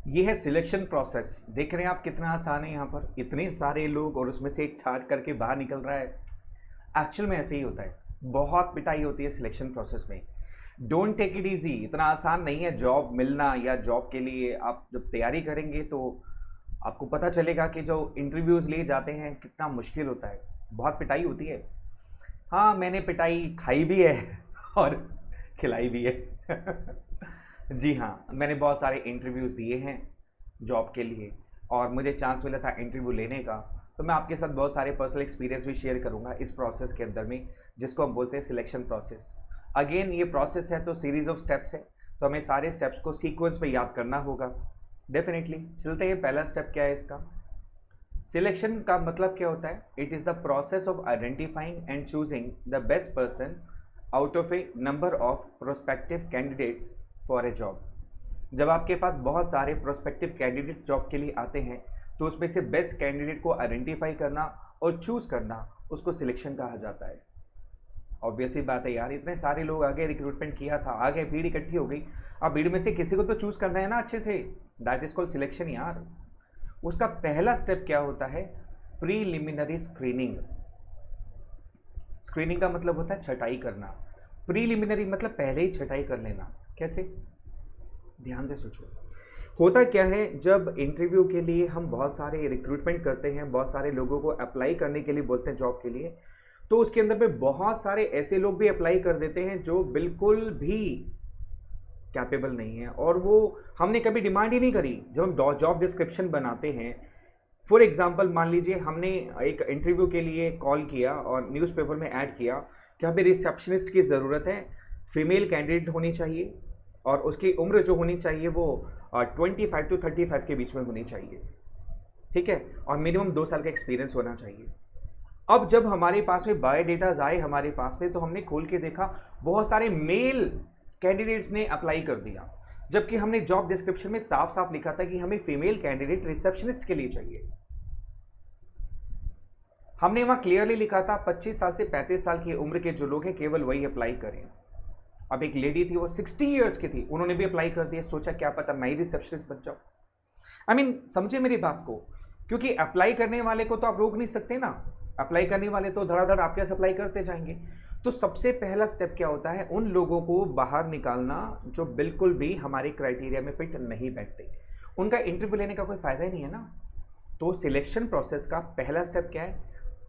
ये है selection process. देख रहे हैं आप कितना आसान है, यहाँ पर इतने सारे लोग और उसमें से एक छाट करके बाहर निकल रहा है। एक्चुअल में ऐसे ही होता है, बहुत पिटाई होती है सिलेक्शन प्रोसेस में। डोंट टेक इट इजी, इतना आसान नहीं है जॉब मिलना, या जॉब के लिए आप जब तैयारी करेंगे तो आपको पता चलेगा कि जो इंटरव्यूज़ लिए जाते हैं कितना मुश्किल होता है, बहुत पिटाई होती है। हाँ, मैंने पिटाई खाई भी है और खिलाई भी है। जी हाँ, मैंने बहुत सारे इंटरव्यूज़ दिए हैं जॉब के लिए, और मुझे चांस मिला था इंटरव्यू लेने का। तो मैं आपके साथ बहुत सारे पर्सनल एक्सपीरियंस भी शेयर करूंगा इस प्रोसेस के अंदर में, जिसको हम बोलते हैं सिलेक्शन प्रोसेस। अगेन ये प्रोसेस है तो सीरीज ऑफ स्टेप्स है, तो हमें सारे स्टेप्स को सीक्वेंस में याद करना होगा। डेफिनेटली चलते हैं, पहला स्टेप क्या है इसका। सिलेक्शन का मतलब क्या होता है? It is the process of identifying and choosing the best person out of A number of prospective candidates for a job. जब आपके पास बहुत सारे प्रोस्पेक्टिव कैंडिडेट्स जॉब के लिए आते हैं तो उसमें से बेस्ट कैंडिडेट को आइडेंटिफाई करना और चूज करना, उसको सिलेक्शन कहा जाता है। ऑब्वियस ही बात है यार, इतने सारे लोग आगे रिक्रूटमेंट किया था, आगे भीड़ इकट्ठी हो गई, अब भीड़ में से किसी को तो चूज करना है ना अच्छे से। दैट इज कॉल्ड सिलेक्शन यार। उसका पहला स्टेप क्या होता है? Preliminary screening. स्क्रीनिंग का मतलब होता है छटाई करना। प्रीलिमिनरी मतलब पहले ही छटाई कर लेना। कैसे? ध्यान से सोचो। होता क्या है, जब इंटरव्यू के लिए हम बहुत सारे रिक्रूटमेंट करते हैं, बहुत सारे लोगों को अप्लाई करने के लिए बोलते हैं जॉब के लिए, तो उसके अंदर में बहुत सारे ऐसे लोग भी अप्लाई कर देते हैं जो बिल्कुल भी कैपेबल नहीं है, और वो हमने कभी डिमांड ही नहीं करी। जब हम जॉब डिस्क्रिप्शन बनाते हैं, फॉर एग्जाम्पल मान लीजिए हमने एक इंटरव्यू के लिए कॉल किया और न्यूज़पेपर में ऐड किया कि हमें रिसेप्शनिस्ट की ज़रूरत है, फीमेल कैंडिडेट होनी चाहिए, और उसकी उम्र जो होनी चाहिए वो 25 to 35 के बीच में होनी चाहिए, ठीक है, और मिनिमम 2 साल का एक्सपीरियंस होना चाहिए। अब जब हमारे पास में बायोडेटाज आए हमारे पास में, तो हमने खोल के देखा बहुत सारे मेल कैंडिडेट्स ने अप्लाई कर दिया, जबकि हमने जॉब डिस्क्रिप्शन में साफ साफ लिखा था कि हमें फीमेल कैंडिडेट रिसेप्शनिस्ट के लिए चाहिए। हमने वहां क्लियरली लिखा था 25 साल से 35 साल की उम्र के जो लोग हैं केवल वही अप्लाई करें। अब एक लेडी थी, वो 60 ईयर्स की थी, उन्होंने भी अप्लाई कर दिया। सोचा क्या पता मैं ही रिसेप्शनिस्ट बन जाऊं। आई मीन समझे मेरी बात को, क्योंकि अप्लाई करने वाले को तो आप रोक नहीं सकते ना, अप्लाई करने वाले तो धड़ाधड़ आपके पास अप्लाई करते जाएंगे। तो सबसे पहला स्टेप क्या होता है? उन लोगों को बाहर निकालना जो बिल्कुल भी हमारे क्राइटेरिया में फिट नहीं बैठते, उनका इंटरव्यू लेने का कोई फायदा ही नहीं है ना। तो सिलेक्शन प्रोसेस का पहला स्टेप क्या है?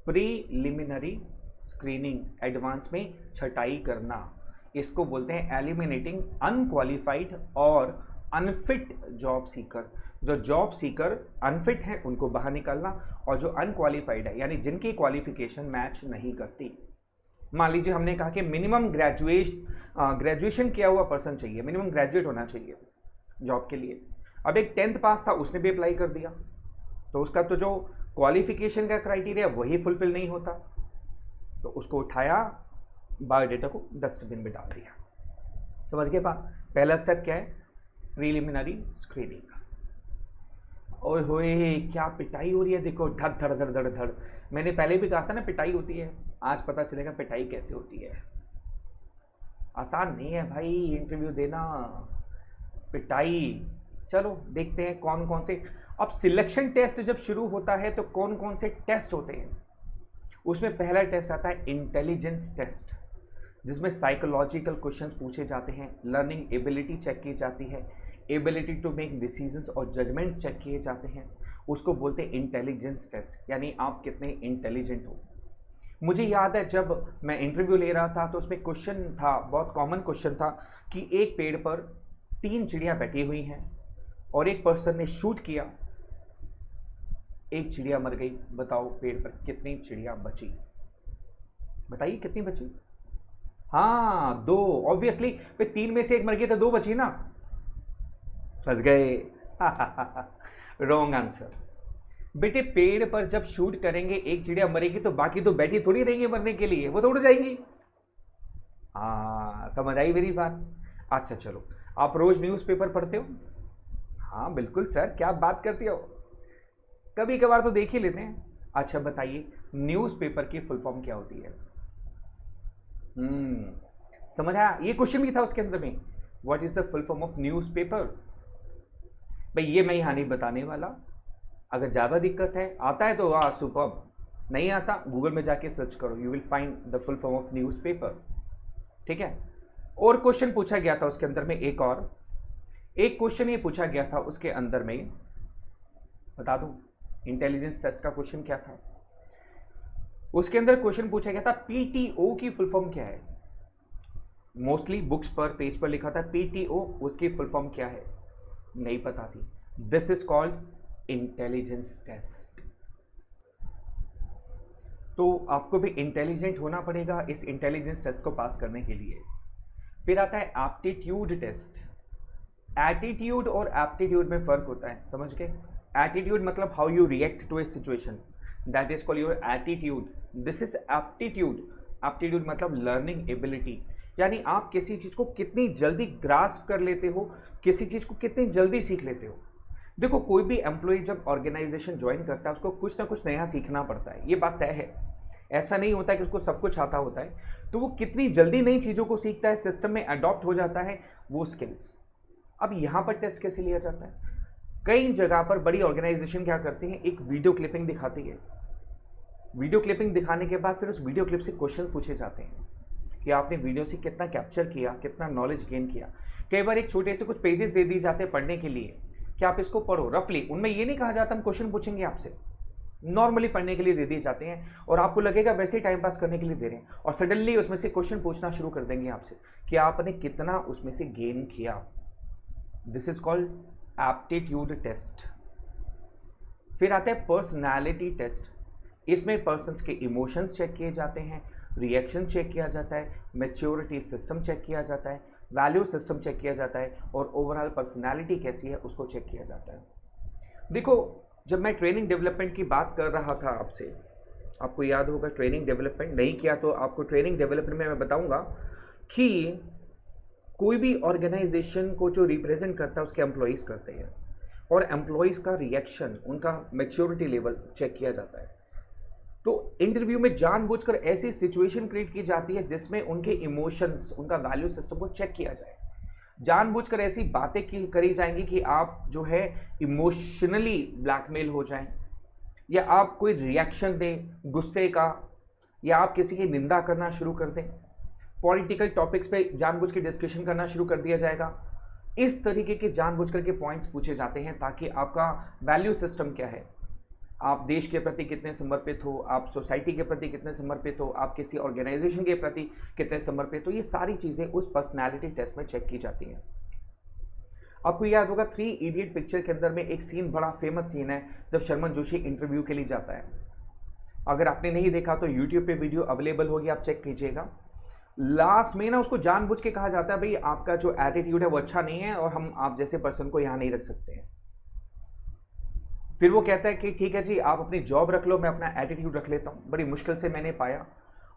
प्रीलिमिनरी स्क्रीनिंग, एडवांस में छटाई करना। इसको बोलते हैं एलिमिनेटिंग अनक्वालिफाइड और अनफिट जॉब सीकर। जो जॉब सीकर अनफिट है उनको बाहर निकालना, और जो अनक्वालिफाइड है यानी जिनकी क्वालिफिकेशन मैच नहीं करती। मान लीजिए हमने कहा कि मिनिमम ग्रेजुएशन किया हुआ पर्सन चाहिए, मिनिमम ग्रेजुएट होना चाहिए जॉब के लिए। अब एक 10th पास था, उसने भी अप्लाई कर दिया, तो उसका तो जो क्वालिफिकेशन का क्राइटेरिया वही फुलफिल नहीं होता, तो उसको उठाया, बायोडेटा को डस्टबिन में डाल दिया। समझ गए बात? पहला स्टेप क्या है? Preliminary screening. ओए होए क्या पिटाई हो रही है, देखो धड़ धड़ धड़ धड़ धड़। मैंने पहले भी कहा था ना पिटाई होती है, आज पता चलेगा पिटाई कैसे होती है। आसान नहीं है भाई इंटरव्यू देना, पिटाई। चलो देखते हैं कौन कौन से। अब सिलेक्शन टेस्ट जब शुरू होता है तो कौन कौन से टेस्ट होते हैं? उसमें पहला टेस्ट आता है इंटेलिजेंस टेस्ट, जिसमें साइकोलॉजिकल क्वेश्चंस पूछे जाते हैं, लर्निंग एबिलिटी चेक की जाती है, एबिलिटी टू मेक डिसीजंस और जजमेंट्स चेक किए जाते हैं। उसको बोलते हैं इंटेलिजेंस टेस्ट, यानी आप कितने इंटेलिजेंट हो। मुझे याद है जब मैं इंटरव्यू ले रहा था तो उसमें क्वेश्चन था, बहुत कॉमन क्वेश्चन था कि एक पेड़ पर 3 चिड़िया बैठी हुई हैं और एक पर्सन ने शूट किया, एक चिड़िया मर गई, बताओ पेड़ पर कितनी चिड़िया बची? बताइए कितनी बची? हाँ 2, ऑब्वियसली। 3 में से एक मर गई तो 2 बची ना। फंस गए। Wrong answer. बेटे पेड़ पर जब शूट करेंगे एक चिड़िया मरेगी तो बाकी तो बैठी थोड़ी रहेंगी मरने के लिए, वो तो उड़ जाएंगी। हाँ समझ आई मेरी बात? अच्छा चलो, आप रोज न्यूज़पेपर पढ़ते हो? हाँ बिल्कुल सर, क्या बात करती हो, कभी कभार तो देख ही लेते हैं। अच्छा बताइए न्यूज़पेपर की फुल फॉर्म क्या होती है? समझ आया? ये क्वेश्चन भी था उसके अंदर में, what is the full form of newspaper? भाई ये मैं यहाँ नहीं बताने वाला। अगर ज़्यादा दिक्कत है, आता है तो वाह सुपर्ब, नहीं आता गूगल में जाके सर्च करो, you will find the full form of newspaper. ठीक है। और क्वेश्चन पूछा गया था उसके अंदर में, एक क्वेश्चन ये पूछा गया था उसके अंदर में, बता दूं इंटेलिजेंस टेस्ट का क्वेश्चन क्या था। उसके अंदर क्वेश्चन पूछा गया था पीटीओ की फुल फॉर्म क्या है। मोस्टली बुक्स पर पेज पर लिखा था पीटीओ, उसकी फुल फॉर्म क्या है नहीं पता थी। This is called intelligence test. तो आपको भी इंटेलिजेंट होना पड़ेगा इस इंटेलिजेंस टेस्ट को पास करने के लिए। फिर आता है एप्टीट्यूड टेस्ट। एटीट्यूड और एप्टीट्यूड में फर्क होता है, समझ गए। एटीट्यूड मतलब how you react to a situation, that is called your attitude. This is aptitude. Aptitude मतलब लर्निंग एबिलिटी, यानी आप किसी चीज को कितनी जल्दी ग्रास्प कर लेते हो, किसी चीज को कितनी जल्दी सीख लेते हो। देखो कोई भी एम्प्लॉय जब ऑर्गेनाइजेशन ज्वाइन करता है उसको कुछ ना कुछ नया सीखना पड़ता है, ये बात तय है। ऐसा नहीं होता कि उसको सब कुछ आता होता है, तो वो कितनी जल्दी नई चीज़ों को सीखता है, सिस्टम में अडॉप्ट हो जाता है, वो स्किल्स। अब यहाँ पर टेस्ट कैसे लिया जाता है, कई जगह पर बड़ी ऑर्गेनाइजेशन क्या करती है, एक वीडियो क्लिपिंग दिखाती है। वीडियो क्लिपिंग दिखाने के बाद फिर उस वीडियो क्लिप से क्वेश्चन पूछे जाते हैं कि आपने वीडियो से कितना कैप्चर किया, कितना नॉलेज गेन किया। कई बार एक छोटे से कुछ पेजेस दे दिए जाते हैं पढ़ने के लिए कि आप इसको पढ़ो रफली। उनमें ये नहीं कहा जाता हम क्वेश्चन पूछेंगे आपसे, नॉर्मली पढ़ने के लिए दे दिए जाते हैं और आपको लगेगा वैसे ही टाइम पास करने के लिए दे रहे हैं, और सडनली उसमें से क्वेश्चन पूछना शुरू कर देंगे आपसे कि आपने कितना उसमें से गेन किया। This is called aptitude test. फिर आता है पर्सनैलिटी टेस्ट। इसमें पर्सन्स के इमोशंस चेक किए जाते हैं, रिएक्शन चेक किया जाता है, मैच्योरिटी सिस्टम चेक किया जाता है, वैल्यू सिस्टम चेक किया जाता है, और ओवरऑल पर्सनैलिटी कैसी है उसको चेक किया जाता है। देखो जब मैं ट्रेनिंग डेवलपमेंट की बात कर रहा था आपसे, आपको याद होगा ट्रेनिंग डेवलपमेंट, नहीं किया तो आपको ट्रेनिंग डेवलपमेंट में मैं बताऊंगा कि कोई भी ऑर्गेनाइजेशन को जो रिप्रेजेंट करता है उसके एम्प्लॉयज़ करते हैं, और एम्प्लॉयज़ का रिएक्शन, उनका मैच्योरिटी लेवल चेक किया जाता है। तो इंटरव्यू में जानबूझकर ऐसी सिचुएशन क्रिएट की जाती है जिसमें उनके इमोशंस, उनका वैल्यू सिस्टम को चेक किया जाए। जानबूझकर ऐसी बातें करी जाएंगी कि आप जो है इमोशनली ब्लैकमेल हो जाएं, या आप कोई रिएक्शन दें गुस्से का, या आप किसी की निंदा करना शुरू कर दें। पॉलिटिकल टॉपिक्स पे जानबूझ के डिस्कशन करना शुरू कर दिया जाएगा। इस तरीके के जानबूझकर के पॉइंट्स पूछे जाते हैं ताकि आपका वैल्यू सिस्टम क्या है, आप देश के प्रति कितने समर्पित हो, आप सोसाइटी के प्रति कितने समर्पित हो, आप किसी ऑर्गेनाइजेशन के प्रति कितने समर्पित हो, ये सारी चीज़ें उस पर्सनैलिटी टेस्ट में चेक की जाती हैं। आपको याद होगा 3 इडियट पिक्चर के अंदर में एक सीन, बड़ा फेमस सीन है जब शर्मन जोशी इंटरव्यू के लिए जाता है। अगर आपने नहीं देखा तो यूट्यूब पे वीडियो अवेलेबल होगी, आप चेक कीजिएगा। लास्ट में ना उसको जानबूझ के कहा जाता है भाई आपका जो एटीट्यूड है वो अच्छा नहीं है और हम आप जैसे पर्सन को यहाँ नहीं रख सकते हैं। फिर वो कहता है कि ठीक है जी आप अपनी जॉब रख लो, मैं अपना एटीट्यूड रख लेता हूँ, बड़ी मुश्किल से मैंने पाया।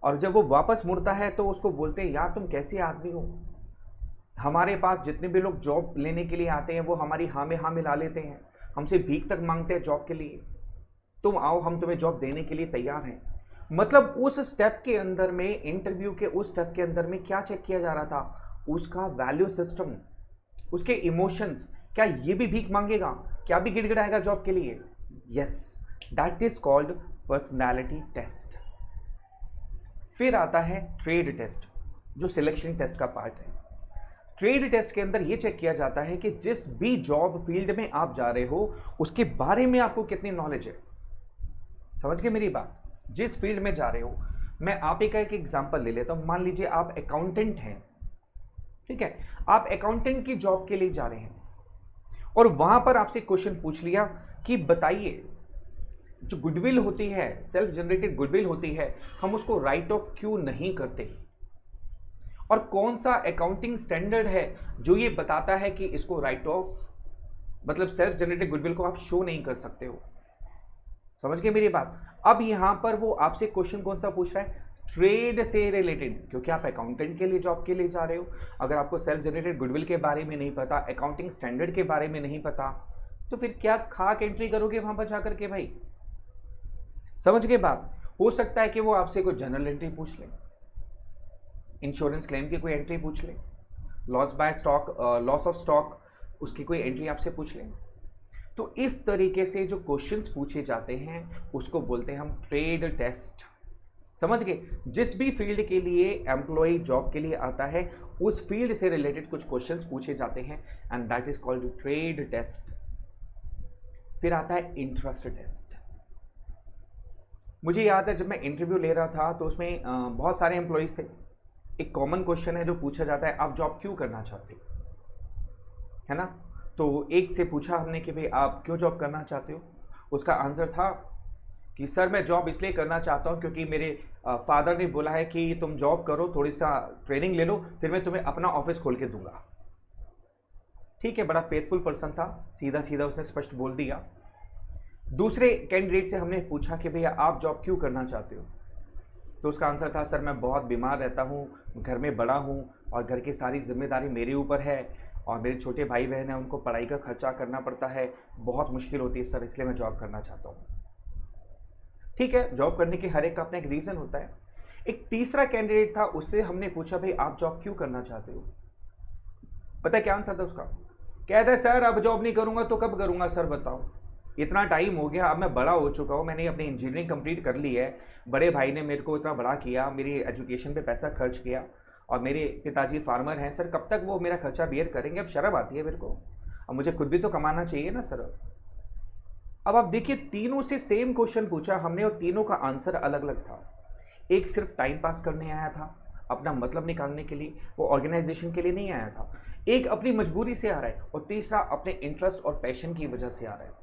और जब वो वापस मुड़ता है तो उसको बोलते हैं यार तुम कैसे आदमी हो, हमारे पास जितने भी लोग जॉब लेने के लिए आते हैं वो हमारी हाँ में हाँ मिला लेते हैं, हमसे भीख तक मांगते हैं जॉब के लिए, तुम आओ हम तुम्हें जॉब देने के लिए तैयार हैं। मतलब उस स्टेप के अंदर में, इंटरव्यू के उस स्टेप के अंदर में क्या चेक किया जा रहा था, उसका वैल्यू सिस्टम, उसके इमोशंस। क्या ये भी भीख मांगेगा, क्या भी गिड़गिड़ाएगा जॉब के लिए? Yes, that is called personality test. फिर आता है ट्रेड टेस्ट, जो सिलेक्शन टेस्ट का पार्ट है। ट्रेड टेस्ट के अंदर यह चेक किया जाता है कि जिस भी जॉब फील्ड में आप जा रहे हो उसके बारे में आपको कितनी नॉलेज है। समझ गए मेरी बात? जिस फील्ड में जा रहे हो, मैं आप ही का एक एग्जांपल ले लेता हूं। मान लीजिए आप अकाउंटेंट हैं, ठीक है, आप अकाउंटेंट की जॉब के लिए जा रहे हैं और वहां पर आपसे क्वेश्चन पूछ लिया कि बताइए जो गुडविल होती है, सेल्फ जनरेटेड गुडविल होती है, हम उसको राइट ऑफ क्यों नहीं करते, और कौन सा अकाउंटिंग स्टैंडर्ड है जो ये बताता है कि इसको राइट ऑफ, मतलब सेल्फ जनरेटेड गुडविल को आप शो नहीं कर सकते हो। समझ गए मेरी बात? अब यहां पर वो आपसे क्वेश्चन कौन सा पूछ रहा है, ट्रेड से रिलेटेड, क्योंकि आप अकाउंटेंट के लिए जॉब के लिए जा रहे हो। अगर आपको सेल्फ जनरेटेड गुडविल के बारे में नहीं पता, अकाउंटिंग स्टैंडर्ड के बारे में नहीं पता, तो फिर क्या खाक एंट्री करोगे वहां पर जाकर के भाई? समझ गए बात? हो सकता है कि वो आपसे कोई जनरल एंट्री पूछ ले, इंश्योरेंस क्लेम की कोई एंट्री पूछ ले, loss by stock, loss of stock, उसकी कोई एंट्री आपसे पूछ ले, तो इस तरीके से जो क्वेश्चंस पूछे जाते हैं उसको बोलते हैं हम ट्रेड टेस्ट। समझ गए? जिस भी फील्ड के लिए एम्प्लॉय जॉब के लिए आता है उस फील्ड से रिलेटेड कुछ क्वेश्चंस पूछे जाते हैं and that is called trade test. फिर आता है इंटरेस्ट टेस्ट। मुझे याद है जब मैं इंटरव्यू ले रहा था तो उसमें बहुत सारे एम्प्लॉयज़ थे। एक कॉमन क्वेश्चन है जो पूछा जाता है, आप जॉब क्यों करना चाहते हो, है ना? तो एक से पूछा हमने कि भाई आप क्यों जॉब करना चाहते हो। उसका आंसर था कि सर मैं जॉब इसलिए करना चाहता हूँ क्योंकि मेरे फादर ने बोला है कि तुम जॉब करो, थोड़ी सा ट्रेनिंग ले लो, फिर मैं तुम्हें अपना ऑफिस खोल के दूंगा। ठीक है, बड़ा फेथफुल पर्सन था, सीधा सीधा उसने स्पष्ट बोल दिया। दूसरे कैंडिडेट से हमने पूछा कि भैया आप जॉब क्यों करना चाहते हो, तो उसका आंसर था सर मैं बहुत बीमार रहता हूँ, घर में बड़ा हूँ और घर की सारी जिम्मेदारी मेरे ऊपर है और मेरे छोटे भाई बहन हैं, उनको पढ़ाई का खर्चा करना पड़ता है, बहुत मुश्किल होती है सर, इसलिए मैं जॉब करना चाहता हूँ। ठीक है, जॉब करने के हर एक का अपना एक रीज़न होता है। एक तीसरा कैंडिडेट था, उससे हमने पूछा भाई आप जॉब क्यों करना चाहते हो। पता है क्या आंसर था उसका? कहता है सर अब जॉब नहीं करूँगा तो कब करूँगा सर बताओ, इतना टाइम हो गया, अब मैं बड़ा हो चुका हूँ, मैंने अपनी इंजीनियरिंग कंप्लीट कर ली है, बड़े भाई ने मेरे को इतना बड़ा किया, मेरी एजुकेशन पे पैसा खर्च किया और मेरे पिताजी फार्मर हैं सर, कब तक वो मेरा खर्चा बियर करेंगे, अब शर्म आती है मेरे को, अब मुझे खुद भी तो कमाना चाहिए ना सर। अब आप देखिए तीनों से सेम क्वेश्चन पूछा हमने और तीनों का आंसर अलग अलग था। एक सिर्फ टाइम पास करने आया था, अपना मतलब निकालने के लिए, वो ऑर्गेनाइजेशन के लिए नहीं आया था। एक अपनी मजबूरी से आ रहा है और तीसरा अपने इंटरेस्ट और पैशन की वजह से आ रहा है।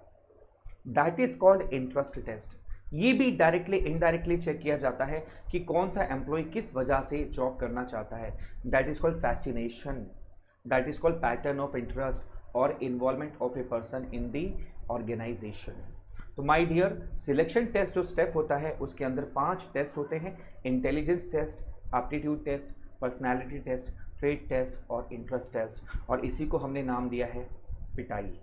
That is called interest test. ये भी डायरेक्टली इनडायरेक्टली चेक किया जाता है कि कौन सा एम्प्लॉय किस वजह से जॉब करना चाहता है। That is called fascination, that is called pattern of interest और involvement of a person in the organisation. तो माय डियर, सिलेक्शन टेस्ट जो स्टेप होता है उसके अंदर 5 टेस्ट होते हैं: intelligence test, aptitude test, personality test, trade test और इंटरेस्ट टेस्ट। और इसी को हमने नाम दिया है पिटाई।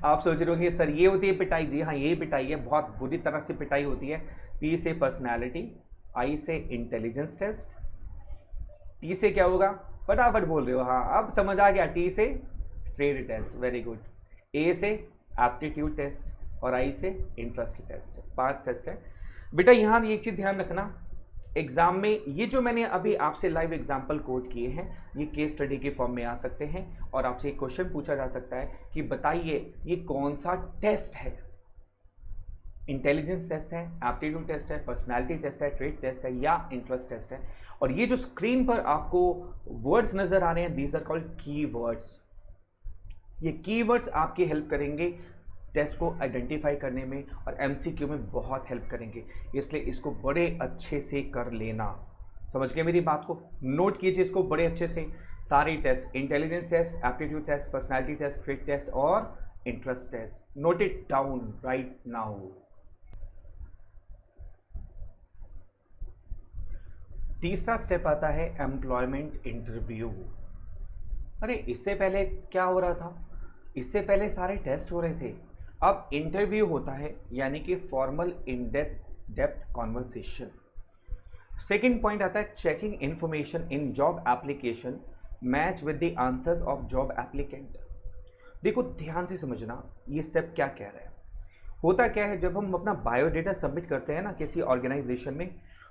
आप सोच रहे होंगे सर ये होती है पिटाई? जी हाँ, ये पिटाई है, बहुत बुरी तरह से पिटाई होती है। पी से पर्सनालिटी, आई से इंटेलिजेंस टेस्ट, टी से क्या होगा, फटाफट बोल रहे हो, हाँ अब समझ आ गया, टी से ट्रेड टेस्ट, वेरी गुड, ए से एप्टीट्यूड टेस्ट और आई से इंटरेस्ट टेस्ट। 5 टेस्ट है बेटा। यहाँ एक चीज़ ध्यान रखना, एग्जाम में ये जो मैंने अभी आपसे लाइव एग्जाम्पल कोट किए हैं ये केस स्टडी के फॉर्म में आ सकते हैं और आपसे एक क्वेश्चन पूछा जा सकता है कि बताइए ये कौन सा टेस्ट है। इंटेलिजेंस टेस्ट है, एप्टीट्यूड टेस्ट है, पर्सनालिटी टेस्ट है, ट्रेड टेस्ट है या इंटरेस्ट टेस्ट है। और ये जो स्क्रीन पर आपको वर्ड्स नजर आ रहे हैं, दीज आर कॉल्ड की वर्ड्स। ये कीवर्ड्स आपकी हेल्प करेंगे टेस्ट को आइडेंटिफाई करने में और एमसीक्यू में बहुत हेल्प करेंगे, इसलिए इसको बड़े अच्छे से कर लेना। समझ गए मेरी बात को? नोट कीजिए इसको बड़े अच्छे से, सारी test, intelligence test, aptitude test, personality test, trade test और interest test. Note it down right now. तीसरा स्टेप आता है एम्प्लॉयमेंट इंटरव्यू। अरे इससे पहले क्या हो रहा था? इससे पहले सारे टेस्ट हो रहे थे, अब इंटरव्यू होता है, यानी कि formal in depth conversation. Second point आता है checking information in job application match with the answers of job applicant. देखो ध्यान से समझना ये स्टेप क्या कह रहा है। होता क्या है, जब हम अपना बायोडेटा सबमिट करते हैं ना किसी ऑर्गेनाइजेशन में,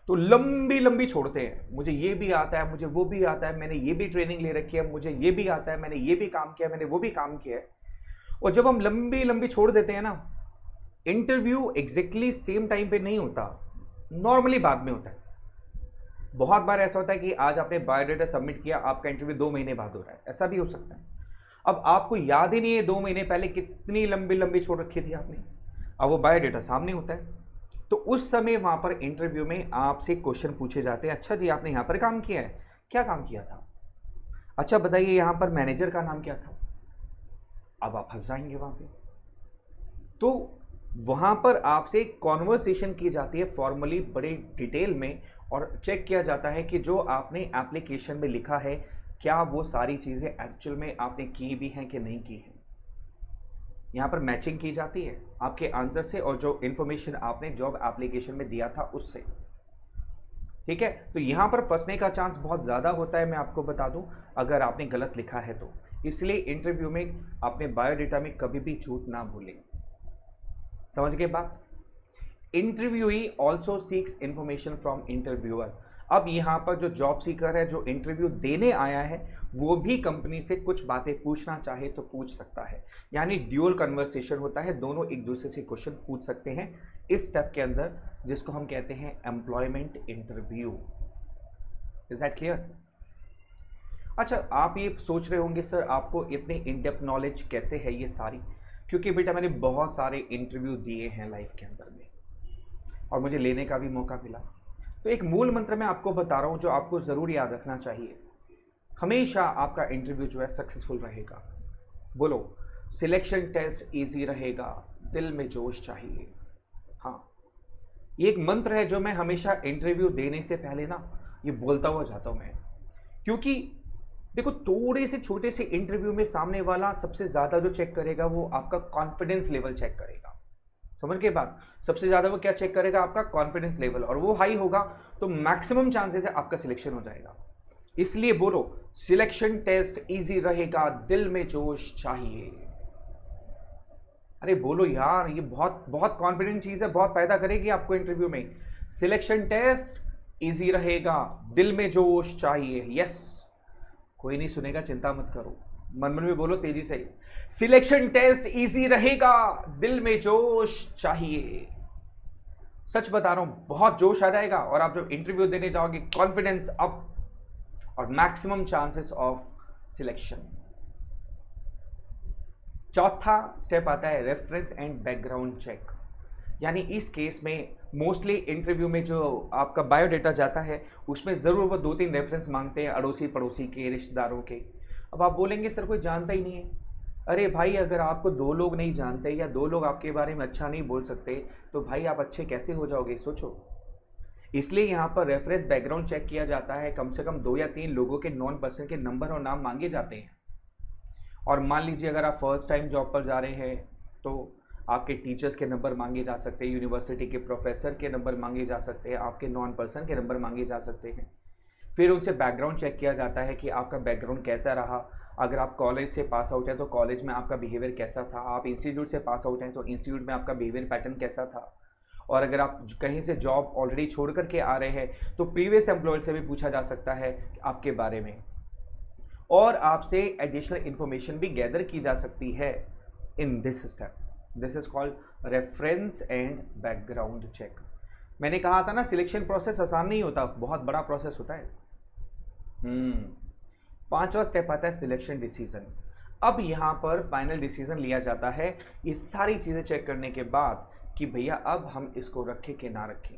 तो लंबी लंबी छोड़ते हैं, मुझे ये भी आता है, मुझे वो भी आता है, मैंने ये भी ट्रेनिंग ले रखी है, मुझे ये भी आता है, मैंने ये भी काम किया, मैंने वो भी काम किया है। और जब हम लंबी लंबी छोड़ देते हैं ना, इंटरव्यू एग्जैक्टली सेम टाइम पे नहीं होता, नॉर्मली बाद में होता है। बहुत बार ऐसा होता है कि आज आपने बायोडाटा सबमिट किया, आपका इंटरव्यू 2 महीने बाद हो रहा है, ऐसा भी हो सकता है। अब आपको याद ही नहीं है 2 महीने पहले कितनी लंबी लंबी छोड़ रखी थी आपने, अब वो बायोडाटा सामने होता है। तो उस समय वहां पर इंटरव्यू में आपसे क्वेश्चन पूछे जाते हैं, अच्छा जी आपने यहां पर काम किया है, क्या काम किया था, अच्छा बताइए यहां पर मैनेजर का नाम क्या था। अब आप फंस जाएंगे वहां पे। तो वहां पर आपसे कॉन्वर्सेशन की जाती है फॉर्मली बड़े डिटेल में, और चेक किया जाता है कि जो आपने एप्लीकेशन में लिखा है क्या वो सारी चीजें एक्चुअल में आपने की भी हैं कि नहीं की हैं। यहाँ पर मैचिंग की जाती है आपके आंसर से और जो इंफॉर्मेशन आपने जॉब एप्लीकेशन में दिया था उससे। ठीक है, तो यहाँ पर फंसने का चांस बहुत ज़्यादा होता है, मैं आपको बता दूं, अगर आपने गलत लिखा है तो। इसलिए इंटरव्यू में अपने बायोडाटा में कभी भी झूठ ना भूलें। समझ गए बात? Interviewee also seeks information from interviewer. अब यहाँ पर जो जॉब सीकर है, जो इंटरव्यू देने आया है, वो भी कंपनी से कुछ बातें पूछना चाहे तो पूछ सकता है। यानी ड्यूअल कन्वर्सेशन होता है, दोनों एक दूसरे से क्वेश्चन पूछ सकते हैं इस स्टेप के अंदर, जिसको हम कहते हैं employment interview. Is that clear? अच्छा, आप ये सोच रहे होंगे सर आपको इतनी इन डेप्थ नॉलेज कैसे है ये सारी? क्योंकि बेटा मैंने बहुत सारे इंटरव्यू दिए हैं लाइफ के अंदर में, और मुझे लेने का भी मौका मिला। तो एक मूल मंत्र मैं आपको बता रहा हूँ जो आपको ज़रूर याद रखना चाहिए। हमेशा आपका इंटरव्यू जो है सक्सेसफुल रहेगा। बोलो, सिलेक्शन टेस्ट इजी रहेगा, दिल में जोश चाहिए। हाँ, ये एक मंत्र है जो मैं हमेशा इंटरव्यू देने से पहले ना ये बोलता हुआ जाता हूँ मैं। क्योंकि देखो, थोड़े से छोटे से इंटरव्यू में सामने वाला सबसे ज़्यादा जो चेक करेगा वो आपका कॉन्फिडेंस लेवल चेक करेगा। समझ के बात? सबसे ज़्यादा वो क्या चेक करेगा? आपका कॉन्फिडेंस लेवल, और वो हाई होगा तो मैक्सिमम चांसेस है आपका सिलेक्शन हो जाएगा। इसलिए बोलो, सिलेक्शन टेस्ट इजी रहेगा, दिल में जोश चाहिए। अरे बोलो यार, ये बहुत बहुत कॉन्फिडेंट चीज़ है, बहुत फायदा करेगी आपको इंटरव्यू में। सिलेक्शन टेस्ट इजी रहेगा, दिल में जोश चाहिए। यस, कोई नहीं सुनेगा, चिंता मत करो, मन मन में बोलो तेजी से, सिलेक्शन टेस्ट इजी रहेगा, दिल में जोश चाहिए। सच बता रहा हूं, बहुत जोश आ जाएगा, और आप जब इंटरव्यू देने जाओगे, कॉन्फिडेंस अप और मैक्सिमम चांसेस ऑफ सिलेक्शन। चौथा स्टेप आता है रेफरेंस एंड बैकग्राउंड चेक। यानी इस केस में मोस्टली इंटरव्यू में जो आपका बायोडाटा जाता है उसमें ज़रूर वो 2-3 रेफरेंस मांगते हैं, अड़ोसी पड़ोसी के, रिश्तेदारों के। अब आप बोलेंगे सर कोई जानता ही नहीं है। अरे भाई, अगर आपको 2 लोग नहीं जानते या 2 लोग आपके बारे में अच्छा नहीं बोल सकते तो भाई आप अच्छे कैसे हो जाओगे? सोचो। इसलिए यहाँ पर रेफरेंस बैकग्राउंड चेक किया जाता है। कम से कम 2 या 3 लोगों के नॉन पर्सन के नंबर और नाम मांगे जाते हैं। और मान लीजिए अगर आप फर्स्ट टाइम जॉब पर जा रहे हैं तो आपके टीचर्स के नंबर मांगे जा सकते हैं, यूनिवर्सिटी के प्रोफेसर के नंबर मांगे जा सकते हैं, आपके नॉन पर्सन के नंबर मांगे जा सकते हैं। फिर उनसे बैकग्राउंड चेक किया जाता है कि आपका बैकग्राउंड कैसा रहा। अगर आप कॉलेज से पास आउट हैं तो कॉलेज में आपका बिहेवियर कैसा था, आप इंस्टीट्यूट से पास आउट हैं तो इंस्टीट्यूट में आपका बिहेवियर पैटर्न कैसा था, और अगर आप कहीं से जॉब ऑलरेडी छोड़ करके आ रहे हैं तो प्रीवियस एम्प्लॉयर से भी पूछा जा सकता है आपके बारे में, और आपसे एडिशनल इंफॉर्मेशन भी गैदर की जा सकती है in this step. This is called reference and background check. मैंने कहा था ना, सिलेक्शन प्रोसेस आसान नहीं होता, बहुत बड़ा प्रोसेस होता है। पांचवा स्टेप आता है सिलेक्शन डिसीजन। अब यहाँ पर फाइनल डिसीजन लिया जाता है ये सारी चीज़ें चेक करने के बाद कि भैया अब हम इसको रखें कि ना रखें।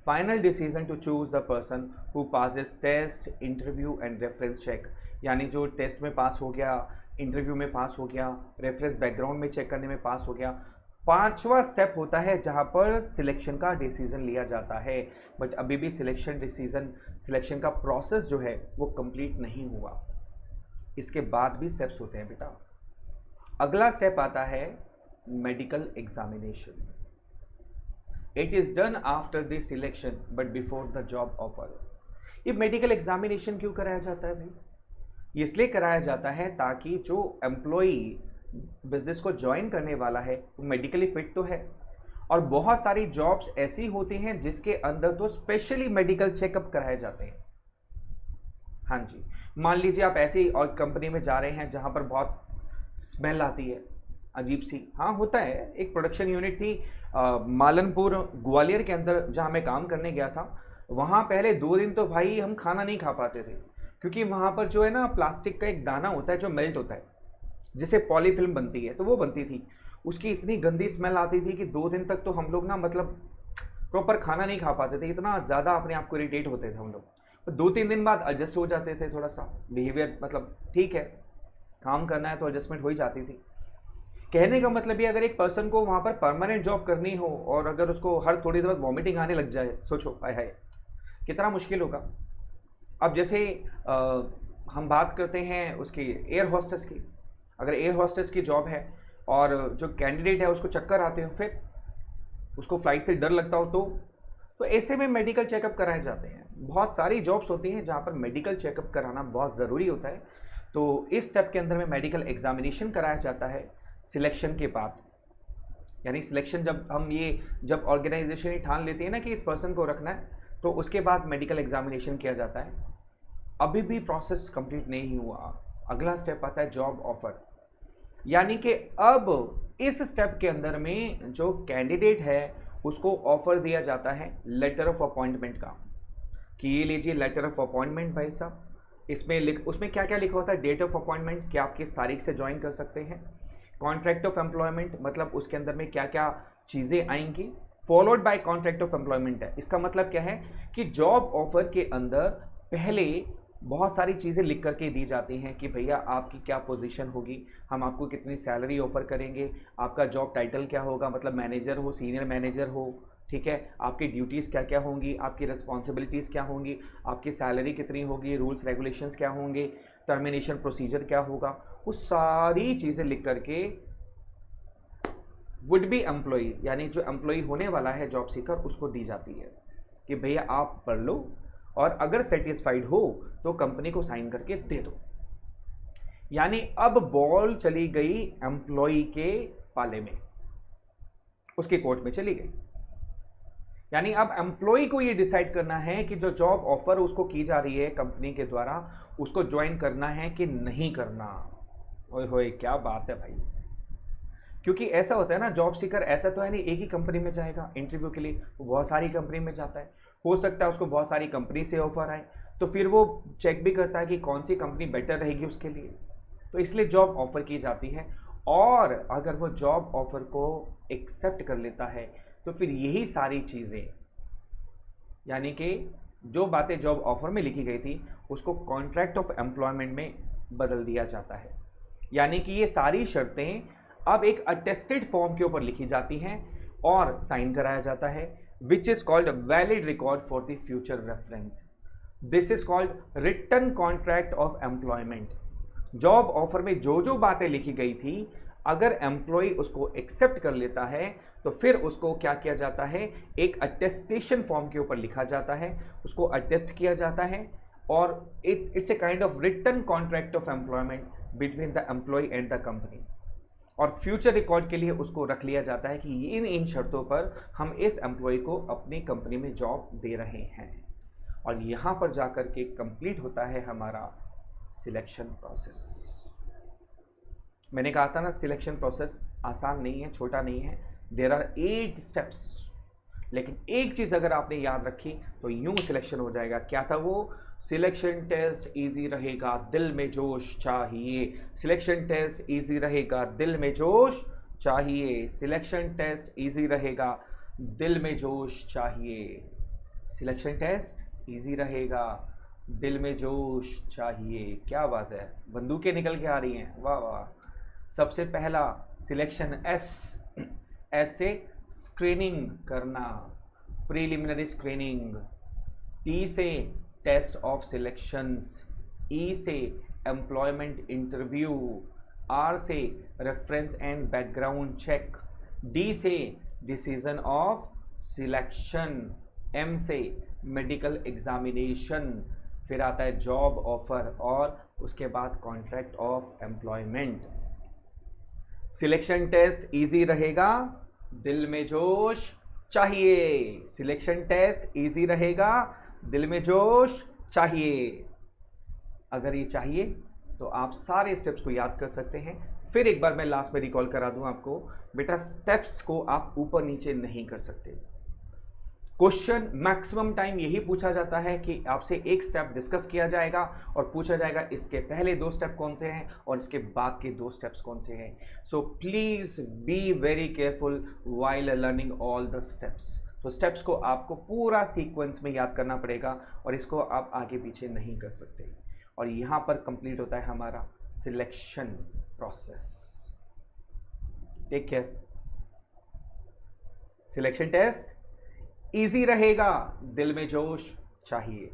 Final decision to choose the person who passes test, interview and reference check. यानी जो टेस्ट में पास हो गया, इंटरव्यू में पास हो गया, रेफरेंस बैकग्राउंड में चेक करने में पास हो गया। पांचवा स्टेप होता है जहां पर सिलेक्शन का डिसीजन लिया जाता है। बट अभी भी सिलेक्शन का प्रोसेस जो है वो कंप्लीट नहीं हुआ, इसके बाद भी स्टेप्स होते हैं बेटा। अगला स्टेप आता है medical examination. It is done after the selection but before the job offer. ये मेडिकल एग्जामिनेशन क्यों कराया जाता है भाई? ये इसलिए कराया जाता है ताकि जो एम्प्लॉई बिजनेस को ज्वाइन करने वाला है वो मेडिकली फिट तो है, और बहुत सारी जॉब्स ऐसी होती हैं जिसके अंदर तो स्पेशली मेडिकल चेकअप कराए जाते हैं। हाँ जी, मान लीजिए आप ऐसी और कंपनी में जा रहे हैं जहां पर बहुत स्मेल आती है अजीब सी। हाँ होता है, एक प्रोडक्शन यूनिट थी मालनपुर ग्वालियर के अंदर जहाँ मैं काम करने गया था। वहाँ पहले 2 दिन तो भाई हम खाना नहीं खा पाते थे, क्योंकि वहाँ पर जो है ना प्लास्टिक का एक दाना होता है जो मेल्ट होता है, जिसे पॉलीफिल्म बनती है, तो वो बनती थी। उसकी इतनी गंदी स्मेल आती थी कि 2 दिन तक तो हम लोग ना मतलब प्रॉपर खाना नहीं खा पाते थे, इतना ज़्यादा अपने आप को इरिटेट होते थे हम लोग। तो 2-3 दिन बाद एडजस्ट हो जाते थे, थोड़ा सा बिहेवियर मतलब ठीक है, काम करना है तो एडजस्टमेंट हो ही जाती थी। कहने का मतलब ये, अगर एक पर्सन को वहाँ पर परमानेंट जॉब करनी हो और अगर उसको हर थोड़ी देर बाद वॉमिटिंग आने लग जाए, सोचो हाय हाय कितना मुश्किल होगा। अब जैसे हम बात करते हैं उसकी एयर होस्टेस की। अगर एयर होस्टेस की जॉब है और जो कैंडिडेट है उसको चक्कर आते हो, फिर उसको फ्लाइट से डर लगता हो, तो तो ऐसे में मेडिकल चेकअप कराए जाते हैं। बहुत सारी जॉब्स होती हैं जहाँ पर मेडिकल चेकअप कराना बहुत ज़रूरी होता है। तो इस स्टेप के अंदर में मेडिकल एग्जामिनेशन कराया जाता है सिलेक्शन के बाद। यानी सिलेक्शन जब ऑर्गेनाइजेशन ही ठान लेती है ना कि इस पर्सन को रखना है, तो उसके बाद मेडिकल एग्जामिनेशन किया जाता है। अभी भी प्रोसेस कंप्लीट नहीं हुआ, अगला स्टेप आता है जॉब ऑफर। यानी कि अब इस स्टेप के अंदर में जो कैंडिडेट है उसको ऑफर दिया जाता है लेटर ऑफ अपॉइंटमेंट का, कि ये लीजिए लेटर ऑफ अपॉइंटमेंट भाई साहब। उसमें क्या क्या लिखा होता है, डेट ऑफ अपॉइंटमेंट कि आप किस तारीख से ज्वाइन कर सकते हैं, कॉन्ट्रैक्ट ऑफ एम्प्लॉयमेंट मतलब उसके अंदर में क्या क्या चीज़ें आएंगी, followed by contract of employment है। इसका मतलब क्या है कि जॉब ऑफर के अंदर पहले बहुत सारी चीज़ें लिख करके दी जाती हैं कि भैया आपकी क्या पोजीशन होगी, हम आपको कितनी सैलरी ऑफर करेंगे, आपका जॉब टाइटल क्या होगा, मतलब मैनेजर हो, सीनियर मैनेजर हो, ठीक है, आपकी ड्यूटीज़ क्या क्या होंगी, आपकी रिस्पॉन्सिबिलिटीज़ क्या होंगी, आपकी सैलरी कितनी होगी, रूल्स रेगुलेशंस क्या होंगे, टर्मिनेशन प्रोसीजर क्या होगा, वो सारी चीज़ें लिख करके वुड बी एम्प्लॉई यानी जो एम्प्लॉई होने वाला है जॉब सीकर उसको दी जाती है कि भैया आप पढ़ लो और अगर सेटिस्फाइड हो तो कंपनी को साइन करके दे दो। यानी अब बॉल चली गई एम्प्लॉई के पाले में, उसके कोर्ट में चली गई। यानी अब एम्प्लॉय को ये डिसाइड करना है कि जो जॉब ऑफर उसको की जा रही है कंपनी के द्वारा उसको ज्वाइन करना है कि नहीं करना। ओए होए क्या बात है भाई, क्योंकि ऐसा होता है ना, जॉब सीकर ऐसा तो है नहीं एक ही कंपनी में जाएगा इंटरव्यू के लिए, वो बहुत सारी कंपनी में जाता है, हो सकता है उसको बहुत सारी कंपनी से ऑफर आए, तो फिर वो चेक भी करता है कि कौन सी कंपनी बेटर रहेगी उसके लिए, तो इसलिए जॉब ऑफर की जाती है। और अगर वो जॉब ऑफर को एक्सेप्ट कर लेता है तो फिर यही सारी चीज़ें यानी कि जो बातें जॉब ऑफर में लिखी गई थी उसको कॉन्ट्रैक्ट ऑफ एम्प्लॉयमेंट में बदल दिया जाता है। यानी कि ये सारी शर्तें अब एक अटेस्टेड फॉर्म के ऊपर लिखी जाती हैं और साइन कराया जाता है, which is called valid record for the future reference. This is called written contract of employment. Job offer में जो जो बातें लिखी गई थी अगर एम्प्लॉय उसको एक्सेप्ट कर लेता है तो फिर उसको क्या किया जाता है, एक अटेस्टेशन फॉर्म के ऊपर लिखा जाता है, उसको अटेस्ट किया जाता है और it's a kind of written contract of employment between the employ and the company. और फ्यूचर रिकॉर्ड के लिए उसको रख लिया जाता है कि इन शर्तों पर हम इस एम्प्लॉय को अपनी कंपनी में जॉब दे रहे हैं। और यहाँ पर जाकर के कंप्लीट होता है हमारा सिलेक्शन प्रोसेस। मैंने कहा था ना सिलेक्शन प्रोसेस आसान नहीं है, छोटा नहीं है, देयर आर 8 स्टेप्स। लेकिन एक चीज़ अगर आपने याद रखी तो यूं सिलेक्शन हो जाएगा। क्या था वो, सिलेक्शन टेस्ट इजी रहेगा, दिल में जोश चाहिए। सिलेक्शन टेस्ट इजी रहेगा, दिल में जोश चाहिए। सिलेक्शन टेस्ट इजी रहेगा, दिल में जोश चाहिए। सिलेक्शन टेस्ट इजी रहेगा, दिल में जोश चाहिए। क्या बात है, बंदूकें निकल के आ रही हैं, वाह वाह। सबसे पहला सिलेक्शन एस से स्क्रीनिंग करना, प्रीलिमिनरी स्क्रीनिंग। टी से टेस्ट ऑफ सिलेक्शंस, ई से एम्प्लॉयमेंट इंटरव्यू, आर से reference and background check, D से डिसीजन ऑफ सिलेक्शन, एम से मेडिकल एग्जामिनेशन, फिर आता है जॉब ऑफर और उसके बाद contract of employment. Selection test easy रहेगा, दिल में जोश चाहिए। सिलेक्शन टेस्ट इजी रहेगा, दिल में जोश चाहिए। अगर ये चाहिए तो आप सारे स्टेप्स को याद कर सकते हैं। फिर एक बार मैं लास्ट में रिकॉल करा दूं आपको, बेटा स्टेप्स को आप ऊपर नीचे नहीं कर सकते। क्वेश्चन मैक्सिमम टाइम यही पूछा जाता है कि आपसे एक स्टेप डिस्कस किया जाएगा और पूछा जाएगा इसके पहले 2 स्टेप कौन से हैं और इसके बाद के 2 स्टेप्स कौन से हैं। So please be very careful while learning all the steps. तो स्टेप्स को आपको पूरा सीक्वेंस में याद करना पड़ेगा और इसको आप आगे पीछे नहीं कर सकते। और यहाँ पर कंप्लीट होता है हमारा selection process. Take care. Selection test easy रहेगा, दिल में जोश चाहिए।